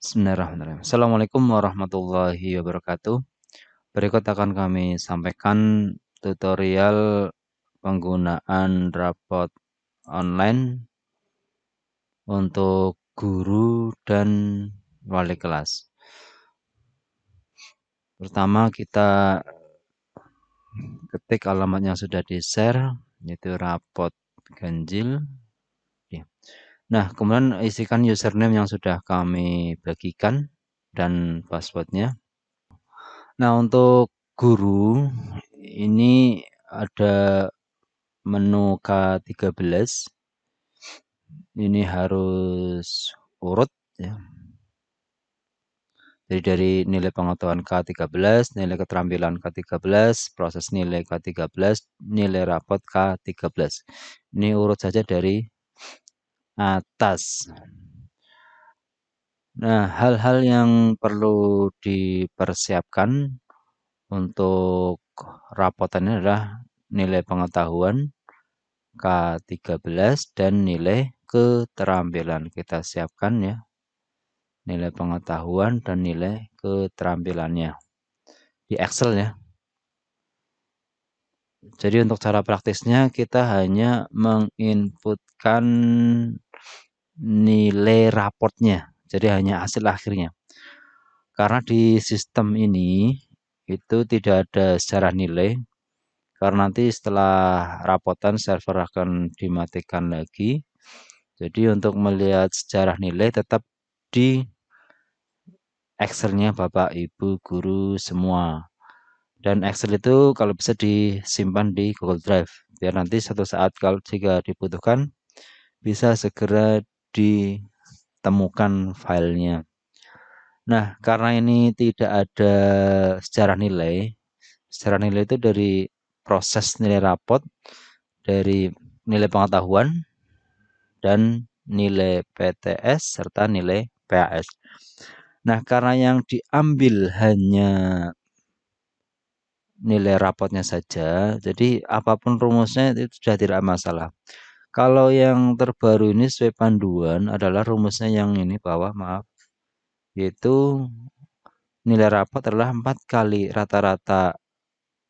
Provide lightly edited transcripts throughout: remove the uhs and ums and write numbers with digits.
Bismillahirrahmanirrahim. Assalamualaikum warahmatullahi wabarakatuh. Berikut akan kami sampaikan tutorial penggunaan rapot online untuk guru dan wali kelas. Pertama kita ketik alamat yang sudah di-share, yaitu rapot ganjil. Nah, kemudian isikan username yang sudah kami bagikan dan passwordnya. Nah, untuk guru ini ada menu K13. Ini harus urut ya. Jadi dari nilai pengetahuan K13, nilai keterampilan K13, proses nilai K13, nilai rapot K13. Ini urut saja dari atas. Nah, hal-hal yang perlu dipersiapkan untuk rapotannya adalah nilai pengetahuan K13 dan nilai keterampilan. Kita siapkan ya, nilai pengetahuan dan nilai keterampilannya di Excel ya. Jadi untuk cara praktisnya kita hanya menginputkan nilai raportnya. Jadi hanya hasil akhirnya. Karena di sistem ini itu tidak ada sejarah nilai. Karena nanti setelah rapotan server akan dimatikan lagi. Jadi untuk melihat sejarah nilai tetap di Excel-nya Bapak, Ibu, guru semua. Dan Excel itu kalau bisa disimpan di Google Drive. Biar nanti suatu saat kalau jika dibutuhkan bisa segera ditemukan filenya. Nah, karena ini tidak ada sejarah nilai. Sejarah nilai itu dari proses nilai rapot, dari nilai pengetahuan, dan nilai PTS serta nilai PAS. Nah, karena yang diambil hanya nilai rapotnya saja, jadi apapun rumusnya itu sudah tidak masalah. Kalau yang terbaru ini sesuai panduan adalah rumusnya yang ini bawah, maaf, yaitu nilai rapot adalah 4 kali rata-rata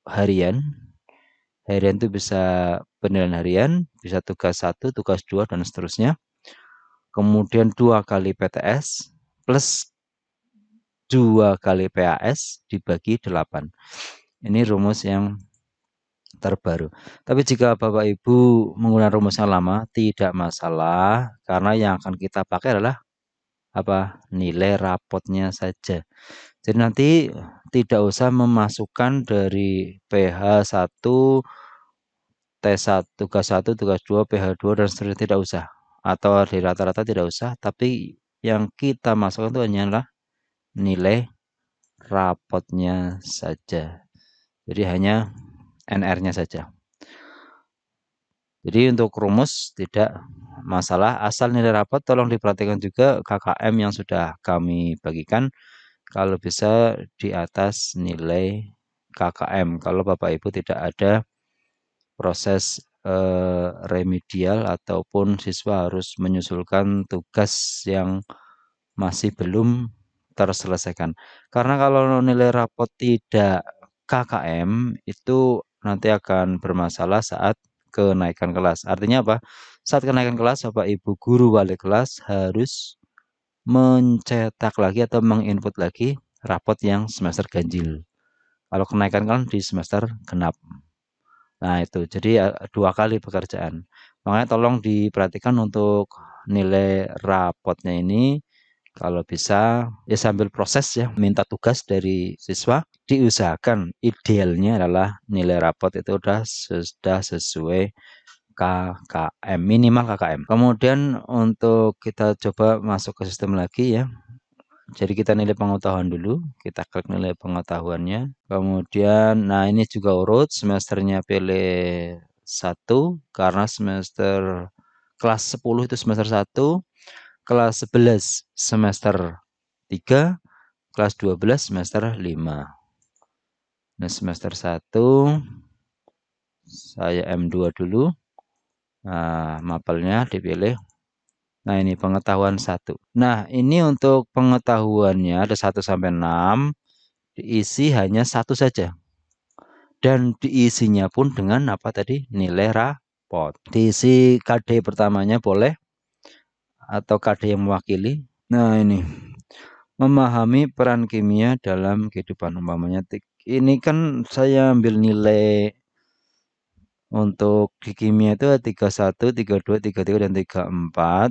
harian. Harian itu bisa penilaian harian, bisa tugas 1, tugas 2, dan seterusnya. Kemudian 2 kali PTS plus 2 kali PAS dibagi 8. Ini rumus yang terbaru. Tapi jika Bapak Ibu menggunakan rumus yang lama, tidak masalah. Karena yang akan kita pakai adalah apa? Nilai rapotnya saja. Jadi nanti tidak usah memasukkan dari PH1, T1, tugas 1, tugas 2, PH2, dan seterusnya, tidak usah. Atau di rata-rata tidak usah. Tapi yang kita masukkan itu hanyalah nilai rapotnya saja. Jadi hanya NR-nya saja. Jadi untuk rumus tidak masalah, asal nilai rapot tolong diperhatikan juga KKM yang sudah kami bagikan. Kalau bisa di atas nilai KKM. Kalau Bapak Ibu tidak ada proses remedial ataupun siswa harus menyusulkan tugas yang masih belum terselesaikan. Karena kalau nilai rapot tidak KKM itu nanti akan bermasalah saat kenaikan kelas. Artinya apa? Saat kenaikan kelas, Bapak Ibu guru wali kelas harus mencetak lagi atau menginput lagi rapot yang semester ganjil. Kalau kenaikan kan di semester genap. Nah itu, jadi 2 kali pekerjaan. Makanya tolong diperhatikan untuk nilai rapotnya ini. Kalau bisa ya sambil proses ya minta tugas dari siswa, diusahakan idealnya adalah nilai rapot itu sudah sesuai KKM, minimal KKM. Kemudian untuk kita coba masuk ke sistem lagi ya. Jadi kita nilai pengetahuan dulu, kita klik nilai pengetahuannya. Kemudian nah ini juga urut, semesternya pilih 1 karena semester kelas 10 itu semester 1, kelas 11 semester 3, kelas 12 semester 5. Nah, semester 1 saya M2 dulu. Nah, mapelnya dipilih Nah, ini pengetahuan 1. Nah, ini untuk pengetahuannya ada 1 sampai 6, diisi hanya 1 saja. Dan diisinya pun dengan apa tadi? Nilai rapot. Diisi KD pertamanya boleh atau KD yang mewakili. Nah, ini memahami peran kimia dalam kehidupan, umpamanya ini kan saya ambil nilai untuk di kimia itu 31, 32, 33 dan 34.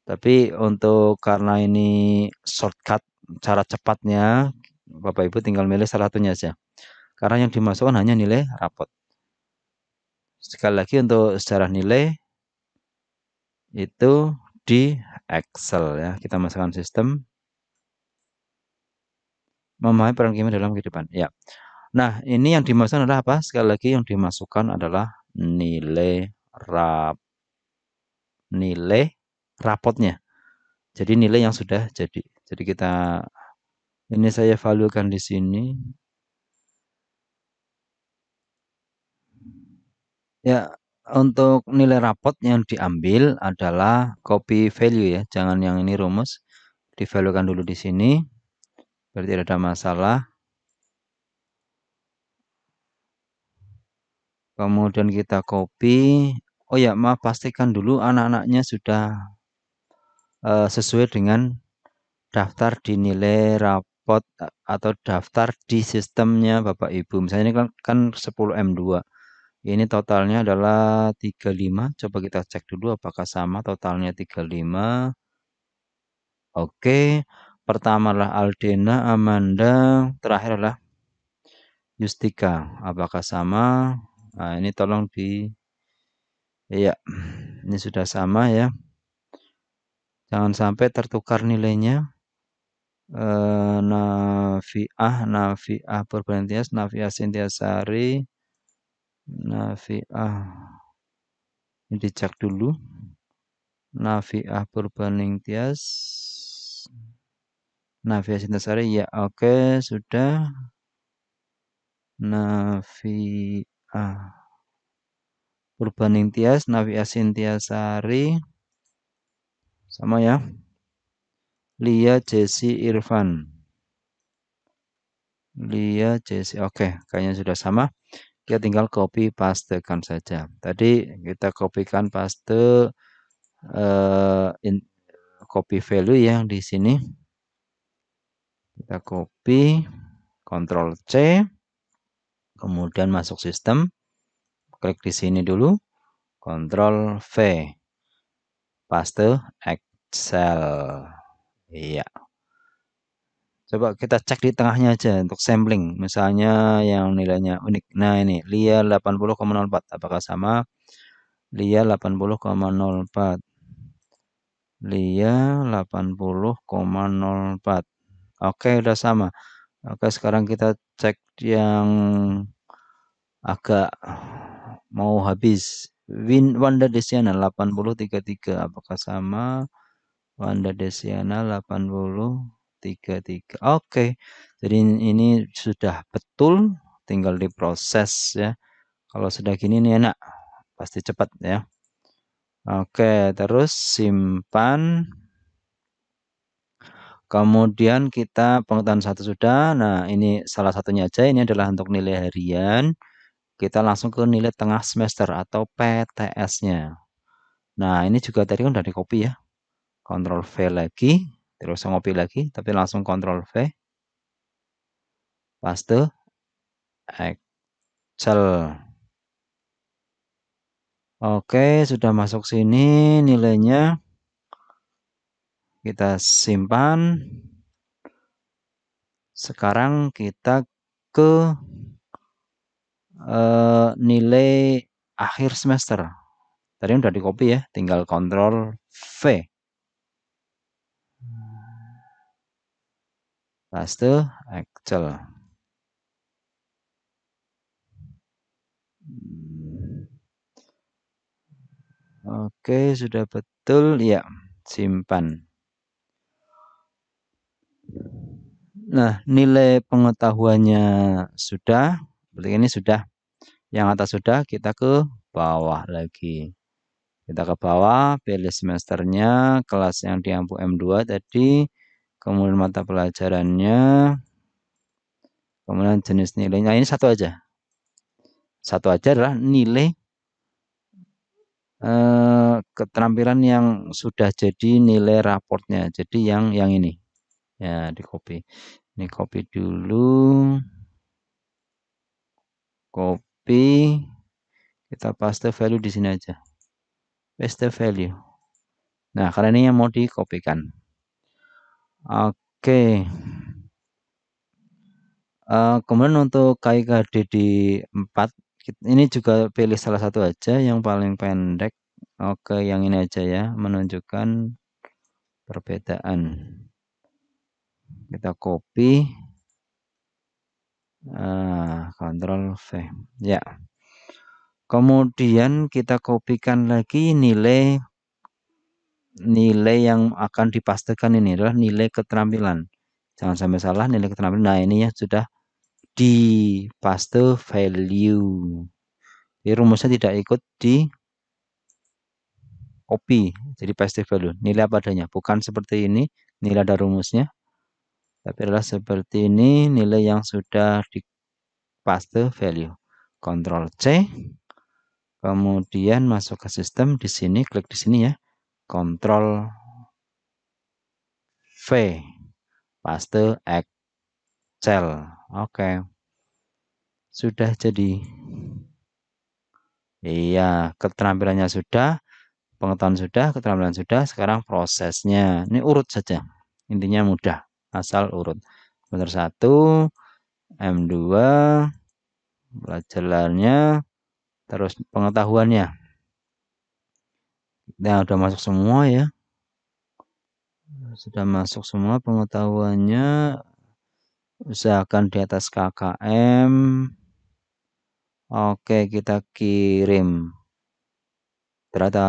Tapi untuk karena ini shortcut cara cepatnya, Bapak Ibu tinggal milih salah satunya saja. Karena yang dimasukkan hanya nilai rapot. Sekali lagi untuk sejarah nilai itu di Excel ya. Kita masukkan sistem memahami peran kimia dalam kehidupan. Ya. Nah, ini yang dimasukkan adalah apa? Sekali lagi yang dimasukkan adalah nilai rapotnya. Jadi nilai yang sudah jadi. Jadi kita ini saya valuekan di sini. Ya, untuk nilai rapot yang diambil adalah copy value ya. Jangan yang ini rumus. Divaluekan dulu di sini. Berarti tidak ada masalah. Kemudian kita copy. Oh ya, maaf, pastikan dulu anak-anaknya sudah sesuai dengan daftar di nilai rapot atau daftar di sistemnya Bapak Ibu. Misalnya ini kan 10M2. Ini totalnya adalah 35. Coba kita cek dulu apakah sama totalnya 35. Oke. Pertama adalah Aldena, Amanda, terakhir adalah Justika. Apakah sama? Nah, ini tolong ya, ini sudah sama ya. Jangan sampai tertukar nilainya. Nafiah Purbantias, Nafiah Sintiasari, Nafiah. Ini dicek dulu. Nafiah Purbaningtyas, Nafiah Sintiasari, ya oke, sudah. Nafiah Purbaningtyas, Nafiah Sintiasari, sama ya. Lia Jesse Irfan. Lia Jesse, oke, kayaknya sudah sama. Kita tinggal copy pastekan saja. Tadi kita copykan paste copy value yang di sini. Kita copy, Ctrl C, kemudian masuk sistem. Klik di sini dulu, Ctrl V, paste Excel. Iya. Coba kita cek di tengahnya aja untuk sampling. Misalnya yang nilainya unik. Nah ini, Lia 80,04. Apakah sama? Lia 80,04. Lia 80,04. Oke, udah sama. Oke, sekarang kita cek yang agak mau habis. Wanda Desiana 80,33. Apakah sama? Wanda Desiana 80,33. Oke. Jadi ini sudah betul, tinggal diproses ya. Kalau sudah gini nih enak, pasti cepat ya. Oke, terus simpan. Kemudian kita pengetahuan 1 sudah. Nah, ini salah satunya aja. Ini adalah untuk nilai harian. Kita langsung ke nilai tengah semester atau PTS-nya. Nah, ini juga tadi kan udah di copy ya. Ctrl V lagi, terus ngopi lagi, tapi langsung Ctrl V. Paste Excel. Oke, sudah masuk sini nilainya. Kita simpan. Sekarang kita ke nilai akhir semester. Tadi udah di copy ya, tinggal Ctrl V. Paste Excel. Oke, sudah betul ya. Simpan. Nah, nilai pengetahuannya sudah. Berarti ini sudah. Yang atas sudah, kita ke bawah lagi. Kita ke bawah, pilih semesternya, kelas yang diampu M2 tadi, kemudian mata pelajarannya, kemudian jenis nilainya. Ini satu aja. Satu aja adalah nilai keterampilan yang sudah jadi nilai raportnya. Jadi yang ini. Ya, di copy. Ini copy dulu. Copy. Kita paste value di sini aja. Paste value. Nah, karena ini yang mau dikopikan. Oke. Kemudian untuk KIKD di 4, ini juga pilih salah satu aja yang paling pendek. Oke, yang ini aja ya, menunjukkan perbedaan. Kita copy. Ctrl V. Ya. Kemudian kita kopikan lagi nilai yang akan dipastikan ini adalah nilai keterampilan. Jangan sampai salah nilai keterampilan. Nah, ini ya sudah di paste value. Jadi rumusnya tidak ikut di copy. Jadi paste value. Nilai apa adanya. Bukan seperti ini. Nilai ada rumusnya. Tapi adalah seperti ini. Nilai yang sudah di paste value. Ctrl C. Kemudian masuk ke sistem di sini, klik di sini ya. Ctrl V. Paste Excel. Oke. Sudah jadi. Iya, keterampilannya sudah, pengetahuan sudah, keterampilan sudah, sekarang prosesnya. Ini urut saja. Intinya mudah, asal urut. Semester 1, M2, pelajarannya, terus pengetahuannya. Nah, udah masuk semua ya. Sudah masuk semua pengetahuannya. Usahakan di atas KKM. Oke, kita kirim. Ternyata,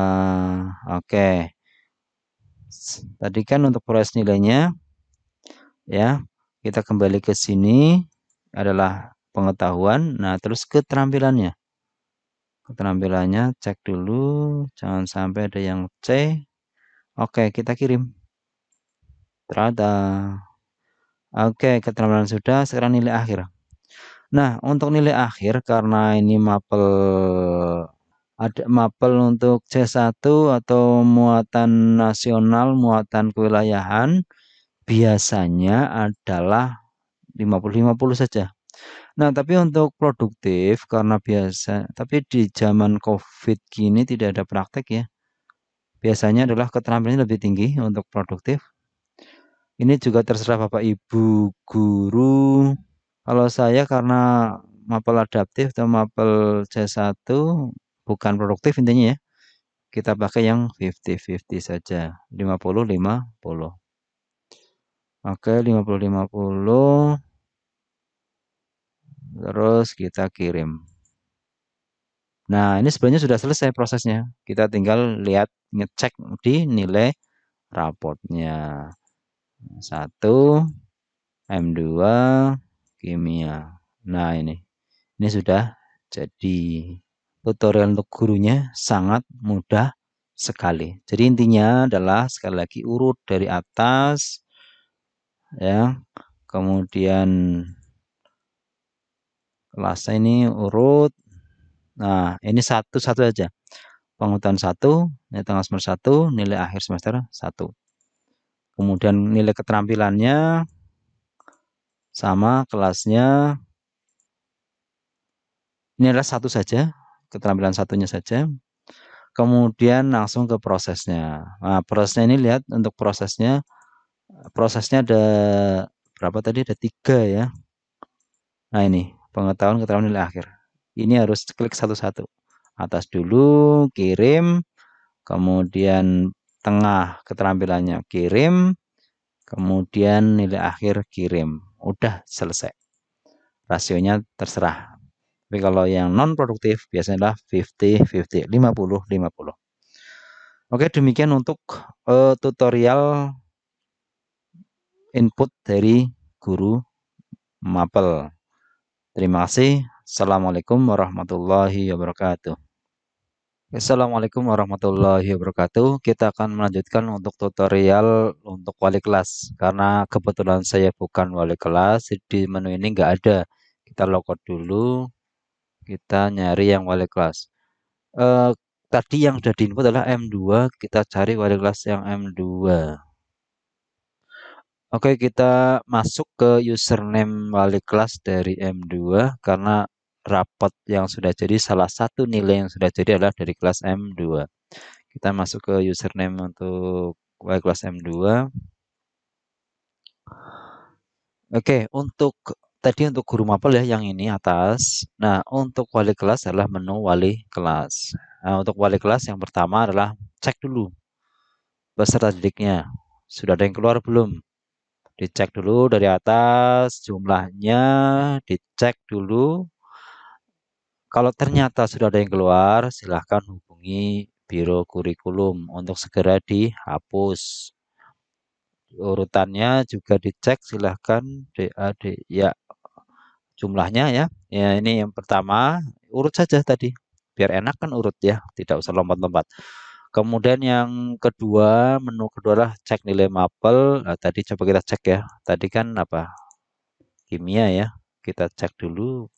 oke. Tadi kan untuk proses nilainya, ya, kita kembali ke sini adalah pengetahuan. Nah, terus keterampilannya. Keterampilannya cek dulu, jangan sampai ada yang C. Oke, kita kirim. Ternyata, oke, keterampilan sudah. Sekarang nilai akhir. Nah, untuk nilai akhir karena ini mapel, ada mapel untuk C1 atau muatan nasional, muatan kewilayahan biasanya adalah 50-50 saja. Nah, tapi untuk produktif karena biasa, tapi di zaman COVID gini tidak ada praktek ya. Biasanya adalah keterampilannya lebih tinggi untuk produktif. Ini juga terserah Bapak Ibu guru. Kalau saya karena mapel adaptif atau mapel C1 bukan produktif intinya ya. Kita pakai yang 50-50 saja. 50-50. Oke, 50-50. Terus kita kirim. Nah, ini sebenarnya sudah selesai prosesnya. Kita tinggal lihat, ngecek di nilai raportnya. 1, M2, kimia. Nah, ini sudah jadi tutorial untuk gurunya sangat mudah sekali. Jadi intinya adalah sekali lagi urut dari atas ya. Kemudian kelasnya ini urut. Nah, ini satu-satu aja. Pengetahuan 1, nilai tengah semester 1, nilai akhir semester 1. Kemudian nilai keterampilannya sama kelasnya. Ini adalah satu saja, keterampilan satunya saja. Kemudian langsung ke prosesnya. Nah, prosesnya ini lihat untuk prosesnya ada berapa tadi? Ada 3 ya. Nah, ini pengetahuan keterampilan nilai akhir. Ini harus klik satu-satu. Atas dulu, kirim. Kemudian tengah keterampilannya kirim. Kemudian nilai akhir kirim. Udah selesai. Rasionya terserah. Tapi kalau yang non produktif biasanya adalah 50-50, 50-50. Oke, demikian untuk tutorial input dari guru mapel. Terima kasih. Assalamualaikum warahmatullahi wabarakatuh. Assalamualaikum warahmatullahi wabarakatuh. Kita akan melanjutkan untuk tutorial untuk wali kelas. Karena kebetulan saya bukan wali kelas, di menu ini nggak ada. Kita logout dulu, kita nyari yang wali kelas. Eh, Tadi yang sudah diinput adalah M2, kita cari wali kelas yang M2. Oke, kita masuk ke username wali kelas dari M2 karena rapot yang sudah jadi, salah satu nilai yang sudah jadi adalah dari kelas M2. Kita masuk ke username untuk wali kelas M2. Oke, untuk tadi untuk guru mapel ya yang ini atas. Nah, untuk wali kelas adalah menu wali kelas. Nah, untuk wali kelas yang pertama adalah cek dulu peserta didiknya. Sudah ada yang keluar belum? Dicek dulu dari atas jumlahnya, dicek dulu. Kalau ternyata sudah ada yang keluar, silahkan hubungi Biro Kurikulum untuk segera dihapus. Urutannya juga dicek, silahkan DAD ya, jumlahnya ya. Ya, ini yang pertama, urut saja tadi. Biar enak kan urut ya, tidak usah lompat-lompat. Kemudian yang kedua, menu kedua adalah cek nilai mapel. Nah, tadi coba kita cek ya. Tadi kan apa? Kimia ya. Kita cek dulu.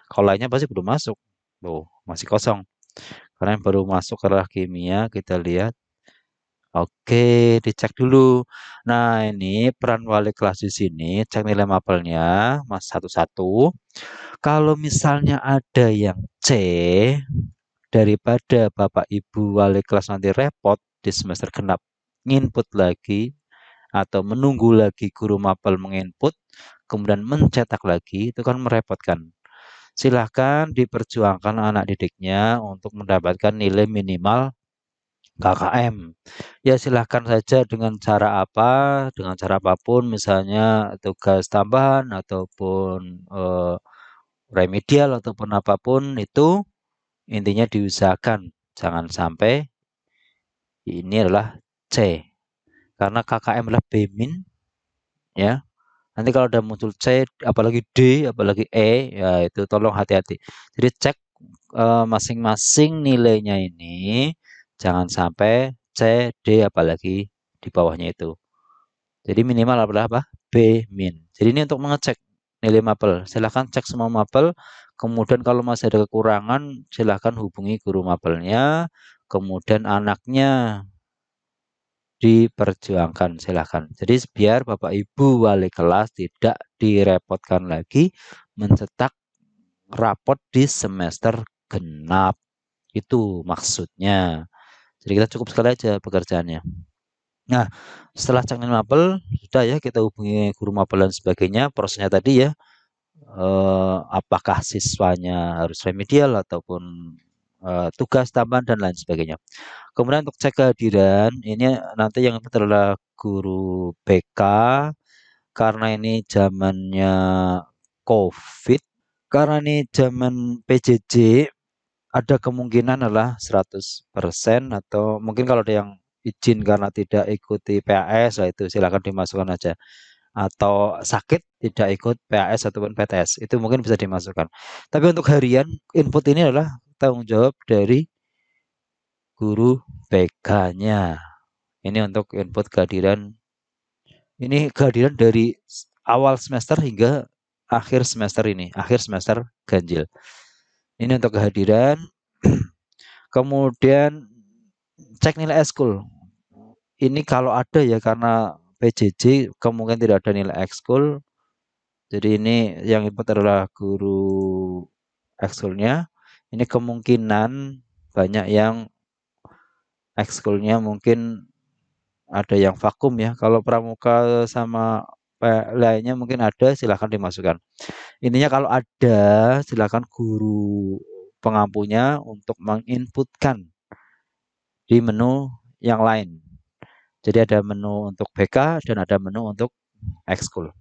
Kalau lainnya pasti belum masuk. Tuh, masih kosong. Karena yang baru masuk adalah kimia, kita lihat. Oke, dicek dulu. Nah, ini peran wali kelas di sini, cek nilai mapelnya, mas satu-satu. Kalau misalnya ada yang C, daripada Bapak Ibu wali kelas nanti repot di semester genap, nginput lagi atau menunggu lagi guru mapel menginput, kemudian mencetak lagi, itu kan merepotkan. Silahkan diperjuangkan anak didiknya untuk mendapatkan nilai minimal KKM. Ya silahkan saja dengan cara apa, dengan cara apapun, misalnya tugas tambahan ataupun remedial ataupun apapun itu, intinya diusahakan jangan sampai ini adalah C. Karena KKM adalah B-min ya. Nanti kalau udah muncul C, apalagi D, apalagi E, ya itu tolong hati-hati. Jadi cek masing-masing nilainya ini jangan sampai C, D, apalagi di bawahnya itu. Jadi minimal adalah apa? B min. Jadi ini untuk mengecek nilai mapel. Silahkan cek semua mapel. Kemudian kalau masih ada kekurangan, silahkan hubungi guru mapelnya. Kemudian anaknya diperjuangkan, silahkan. Jadi biar Bapak Ibu wali kelas tidak direpotkan lagi mencetak rapot di semester genap. Itu maksudnya. Jadi kita cukup sekali aja pekerjaannya. Nah, setelah cek nilai mapel, sudah ya kita hubungi guru mapel dan sebagainya. Prosesnya tadi ya, apakah siswanya harus remedial ataupun tugas tambahan dan lain sebagainya. Kemudian untuk cek kehadiran, ini nanti yang adalah guru BK karena ini zamannya COVID, karena ini zaman PJJ, ada kemungkinan adalah 100% atau mungkin kalau ada yang izin karena tidak ikuti PAS, lah itu silakan dimasukkan aja. Atau sakit tidak ikut PAS ataupun PTS, itu mungkin bisa dimasukkan. Tapi untuk harian, input ini adalah tanggung jawab dari guru BK-nya. Ini untuk input kehadiran. Ini kehadiran dari awal semester hingga akhir semester ini, akhir semester ganjil. Ini untuk kehadiran. Kemudian cek nilai ekskul. Ini kalau ada ya karena PJJ kemungkinan tidak ada nilai ekskul. Jadi ini yang input adalah guru ekskulnya. Ini kemungkinan banyak yang ekskulnya mungkin ada yang vakum ya. Kalau pramuka sama lainnya mungkin ada, silahkan dimasukkan. Intinya kalau ada, silahkan guru pengampunya untuk menginputkan di menu yang lain. Jadi ada menu untuk BK dan ada menu untuk ekskul.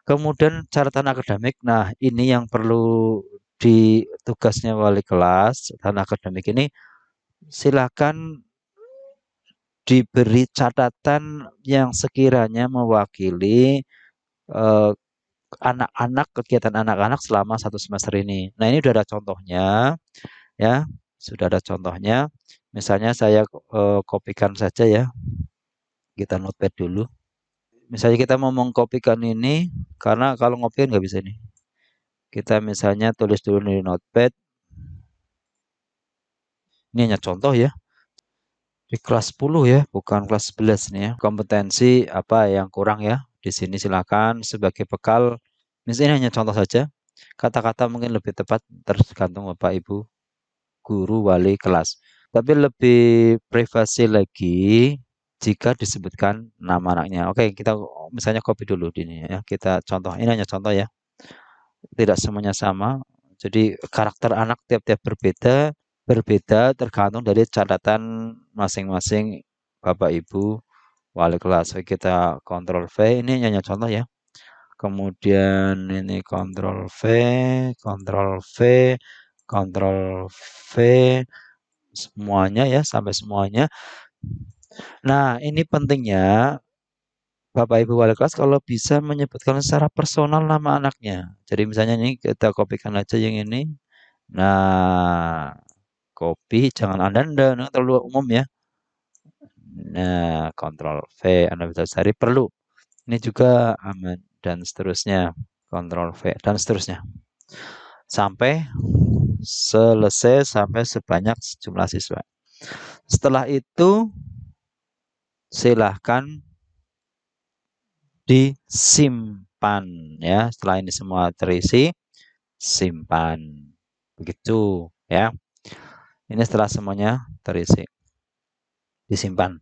Kemudian catatan akademik. Nah, ini yang perlu di tugasnya wali kelas dan akademik ini silakan diberi catatan yang sekiranya mewakili eh, anak-anak, kegiatan anak-anak selama satu semester ini. Nah, ini udah ada contohnya ya. Sudah ada contohnya. Misalnya saya kopikan saja ya. Kita notepad dulu. Misalnya kita mau mengkopikan ini, karena kalau ngopi nggak bisa ini. Kita misalnya tulis dulu di notepad. Ini hanya contoh ya. Di kelas 10 ya, bukan kelas 11 nih ya. Kompetensi apa yang kurang ya. Di sini silakan sebagai bekal. Misalnya hanya contoh saja. Kata-kata mungkin lebih tepat tergantung Bapak Ibu guru wali kelas. Tapi lebih privasi lagi jika disebutkan nama anaknya. Oke, kita misalnya copy dulu ini ya. Kita contoh. Ini hanya contoh ya. Tidak semuanya sama. Jadi karakter anak tiap-tiap berbeda, berbeda tergantung dari catatan masing-masing Bapak Ibu wali kelas. Oke, kita Ctrl V. Ini hanya contoh ya. Kemudian ini Ctrl V, Ctrl V, Ctrl V, semuanya ya, sampai semuanya. Nah, ini pentingnya Bapak Ibu wali kelas kalau bisa menyebutkan secara personal nama anaknya. Jadi misalnya ini kita kopikan aja yang ini. Nah, copy, jangan Anda terlalu umum ya. Nah, Ctrl V, Anda bisa cari perlu. Ini juga aman dan seterusnya. Ctrl V dan seterusnya. Sampai selesai sampai sebanyak jumlah siswa. Setelah itu silahkan disimpan ya. Setelah ini semua terisi, simpan. Begitu ya. Ini setelah semuanya terisi, disimpan.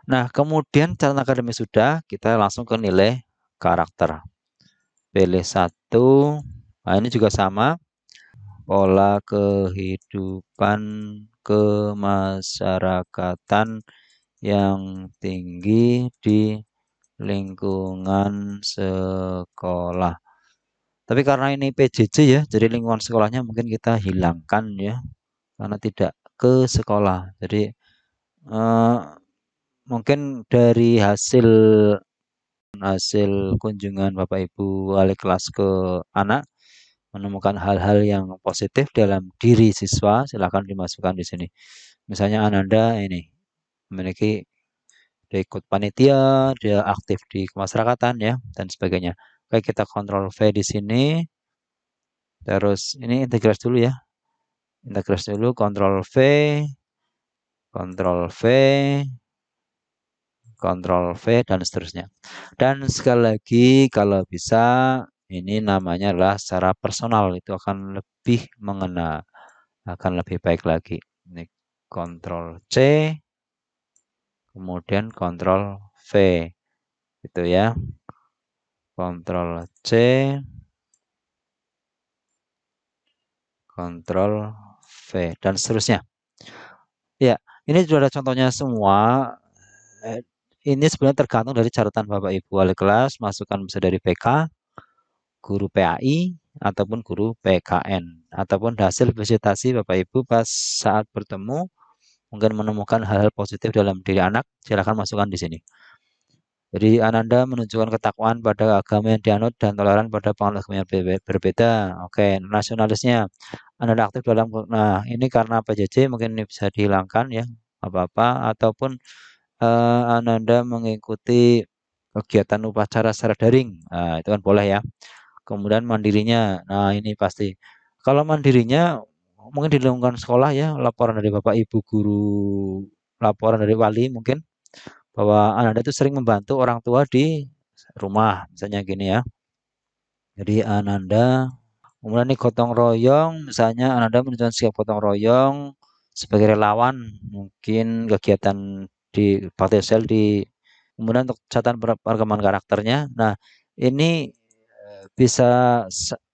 Nah, kemudian catatan akademis sudah, kita langsung ke nilai karakter. Pilih satu. Nah, ini juga sama. Pola kehidupan kemasyarakatan yang tinggi di lingkungan sekolah. Tapi karena ini PJJ ya, jadi lingkungan sekolahnya mungkin kita hilangkan ya, karena tidak ke sekolah. Jadi eh, mungkin dari hasil kunjungan Bapak Ibu wali kelas ke anak menemukan hal-hal yang positif dalam diri siswa, silakan dimasukkan di sini. Misalnya Ananda ini memiliki, dia ikut panitia, dia aktif di kemasyarakatan ya dan sebagainya. Oke, kita kontrol V di sini. Terus ini integrasi dulu ya. Integrasi dulu, kontrol V, kontrol V, kontrol V dan seterusnya. Dan sekali lagi kalau bisa ini namanya adalah secara personal, itu akan lebih mengena, akan lebih baik lagi. Ini kontrol C, kemudian kontrol V, gitu ya. Kontrol C, kontrol V dan seterusnya. Ya, ini sudah ada contohnya semua. Ini sebenarnya tergantung dari catatan Bapak Ibu wali kelas, masukan bisa dari PK, guru PAI, ataupun guru PKN, ataupun hasil visitasi Bapak Ibu pas saat bertemu, mungkin menemukan hal-hal positif dalam diri anak, silakan masukkan di sini. Jadi Ananda menunjukkan ketakwaan pada agama yang dianut dan toleran pada pengalaman yang berbeda. Oke, nasionalisnya Ananda aktif dalam, nah ini karena PJJ mungkin ini bisa dihilangkan ya, apa-apa, ataupun Ananda mengikuti kegiatan upacara secara daring. Nah, itu kan boleh ya. Kemudian mandirinya. Nah, ini pasti. Kalau mandirinya mungkin di lingkungan sekolah ya, laporan dari Bapak Ibu guru, laporan dari wali mungkin bahwa Ananda itu sering membantu orang tua di rumah, misalnya gini ya. Jadi Ananda, kemudian ini gotong royong, misalnya Ananda menunjukkan sikap gotong royong sebagai relawan, mungkin kegiatan di bakti sosial di, kemudian untuk catatan perkembangan karakternya. Nah, ini bisa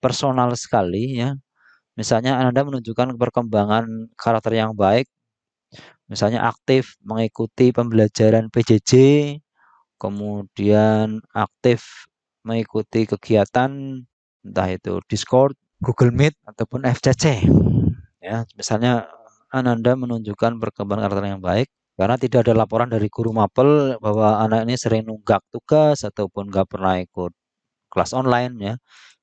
personal sekali ya. Misalnya Anda menunjukkan perkembangan karakter yang baik, misalnya aktif mengikuti pembelajaran PJJ, kemudian aktif mengikuti kegiatan entah itu Discord, Google Meet ataupun FCC. Ya, misalnya Ananda menunjukkan perkembangan karakter yang baik karena tidak ada laporan dari guru mapel bahwa anak ini sering nunggak tugas ataupun nggak pernah ikut kelas online ya.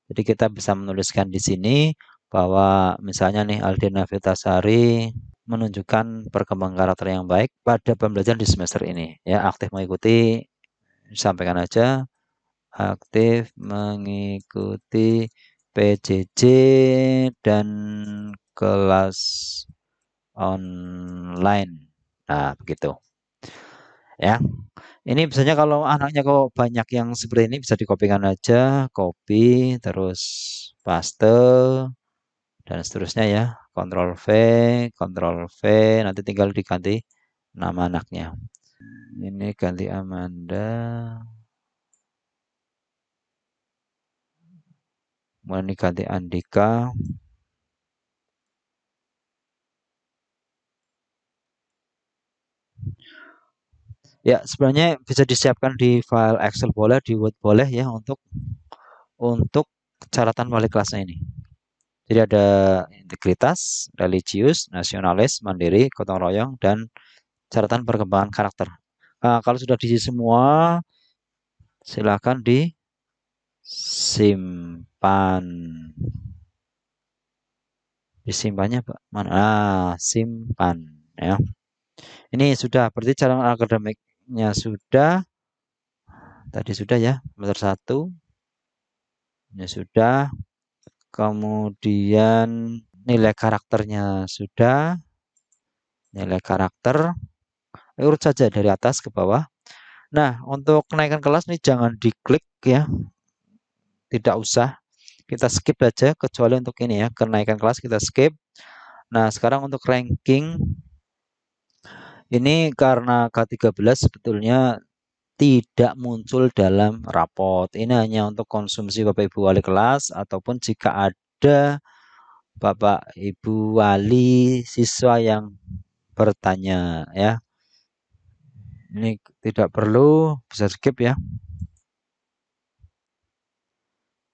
Jadi kita bisa menuliskan di sini bahwa misalnya nih Aldina Vitasari menunjukkan perkembangan karakter yang baik pada pembelajaran di semester ini. Ya, aktif mengikuti, sampaikan aja, aktif mengikuti PJJ dan kelas online. Nah, begitu. Ya, ini biasanya kalau anaknya kok banyak yang seperti ini bisa dikopikan aja, copy, terus paste, dan seterusnya ya. Ctrl V, nanti tinggal diganti nama anaknya. Ini ganti Amanda, mau ini ganti Andika. Ya, sebenarnya bisa disiapkan di file Excel boleh, di Word boleh ya untuk catatan wali kelasnya ini. Jadi ada integritas, religius, nasionalis, mandiri, gotong royong, dan catatan perkembangan karakter. Nah, kalau sudah diisi semua, silakan disimpan. Disimpannya Pak. Mana? Ah, simpan ya. Ini sudah, berarti cara akademiknya sudah. Tadi sudah ya, semester 1. Ini sudah. Kemudian nilai karakternya sudah. Nilai karakter. Urut saja dari atas ke bawah. Nah, untuk kenaikan kelas nih jangan diklik ya. Tidak usah. Kita skip aja kecuali untuk ini ya. Kenaikan kelas kita skip. Nah, sekarang untuk ranking. Ini karena K13 sebetulnya tidak muncul dalam rapot. Ini hanya untuk konsumsi Bapak Ibu wali kelas ataupun jika ada Bapak Ibu wali siswa yang bertanya ya. Ini tidak perlu, bisa skip ya.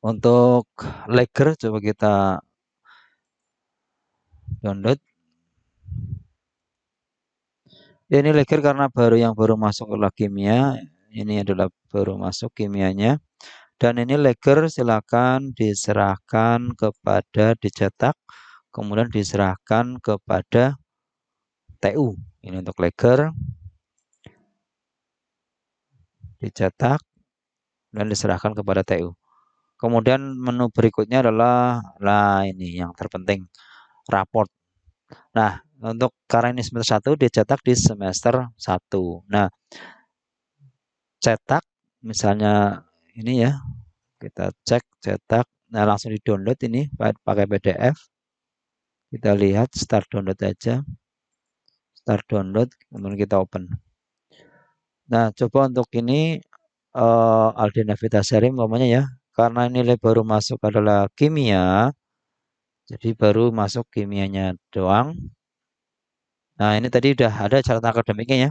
Untuk Lager coba kita download. Ya, ini Lager karena yang baru masuk ke kimia. Ini adalah baru masuk kimianya. Dan ini Lager silakan diserahkan kepada dicetak, kemudian diserahkan kepada TU. Ini untuk Lager, dicetak dan diserahkan kepada TU. Kemudian menu berikutnya adalah ini yang terpenting, raport. Nah, untuk karena ini semester 1 dicetak di semester 1. Nah, cetak misalnya ini ya, kita cek cetak. Nah, langsung di-download ini pakai PDF. Kita lihat start download aja. Start download, kemudian kita open. Nah, coba untuk ini Aldina Vitasari umpamanya ya, karena nilai baru masuk adalah kimia, jadi baru masuk kimianya doang. Nah, ini tadi udah ada catatan akademiknya ya.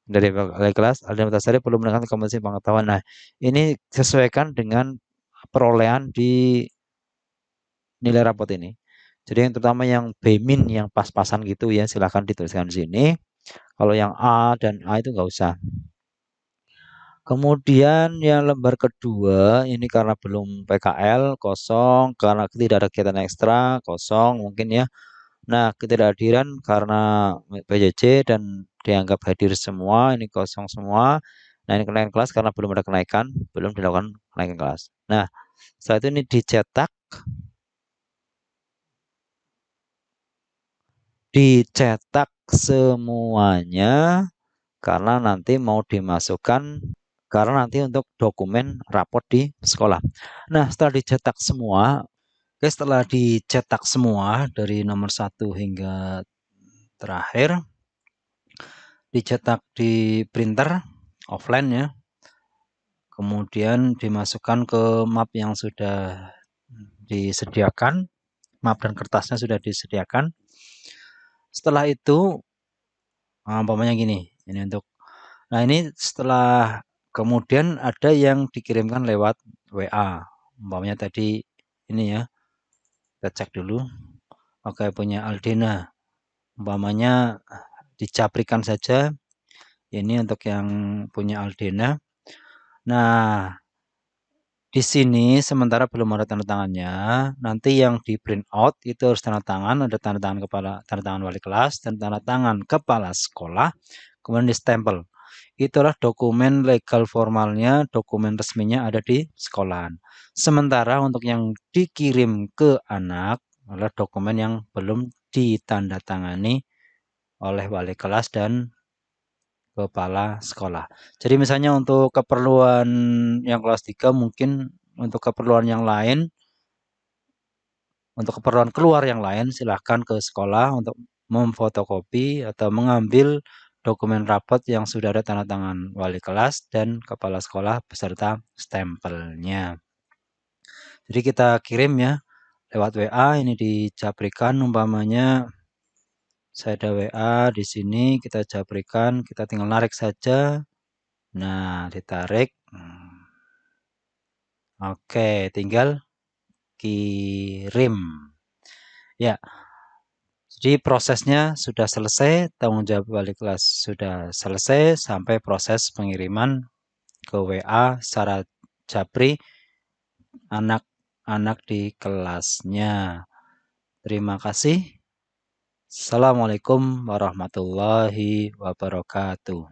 Dari kelas, Aldina Vitasari perlu menekan kompetensi pengetahuan. Nah, ini sesuaikan dengan perolehan di nilai rapot ini. Jadi yang terutama yang B- yang pas-pasan gitu ya, silahkan dituliskan di sini. Kalau yang A dan A itu nggak usah. Kemudian yang lembar kedua ini karena belum PKL kosong, karena tidak ada kegiatan ekstra kosong mungkin ya. Nah, ketidakhadiran karena PJJ dan dianggap hadir semua ini kosong semua. Nah, ini kenaikan kelas karena belum ada kenaikan, belum dilakukan kenaikan kelas. Nah, setelah itu ini dicetak semuanya karena nanti mau dimasukkan karena nanti untuk dokumen raport di sekolah. Nah, setelah dicetak semua dari nomor 1 hingga terakhir, dicetak di printer offline ya, kemudian dimasukkan ke map yang sudah disediakan, map dan kertasnya sudah disediakan. Setelah itu, umpamanya gini, ini untuk, nah ini setelah kemudian ada yang dikirimkan lewat WA, umpamanya tadi ini ya, kita cek dulu. Oke, punya Aldina, umpamanya dicaprikan saja. Ini untuk yang punya Aldina. Nah, Di sini sementara belum ada tanda tangannya. Nanti yang di print out itu harus tanda tangan, ada tanda tangan tanda tangan wali kelas dan tanda tangan kepala sekolah, kemudian stempel. Itulah dokumen legal formalnya, dokumen resminya ada di sekolahan. Sementara untuk yang dikirim ke anak adalah dokumen yang belum ditandatangani oleh wali kelas dan kepala sekolah. Jadi misalnya untuk keperluan yang kelas 3 mungkin untuk keperluan yang lain, untuk keperluan keluar yang lain silahkan ke sekolah untuk memfotokopi atau mengambil dokumen rapot yang sudah ada tanda tangan wali kelas dan kepala sekolah beserta stempelnya. Jadi kita kirim ya lewat WA, ini dijabrikan umpamanya saya ada WA di sini, kita jabrikan, kita tinggal narik saja. Nah, ditarik. Oke, tinggal kirim. Ya, jadi prosesnya sudah selesai, tanggung jawab wali kelas sudah selesai sampai proses pengiriman ke WA secara japri anak-anak di kelasnya. Terima kasih. Assalamualaikum warahmatullahi wabarakatuh.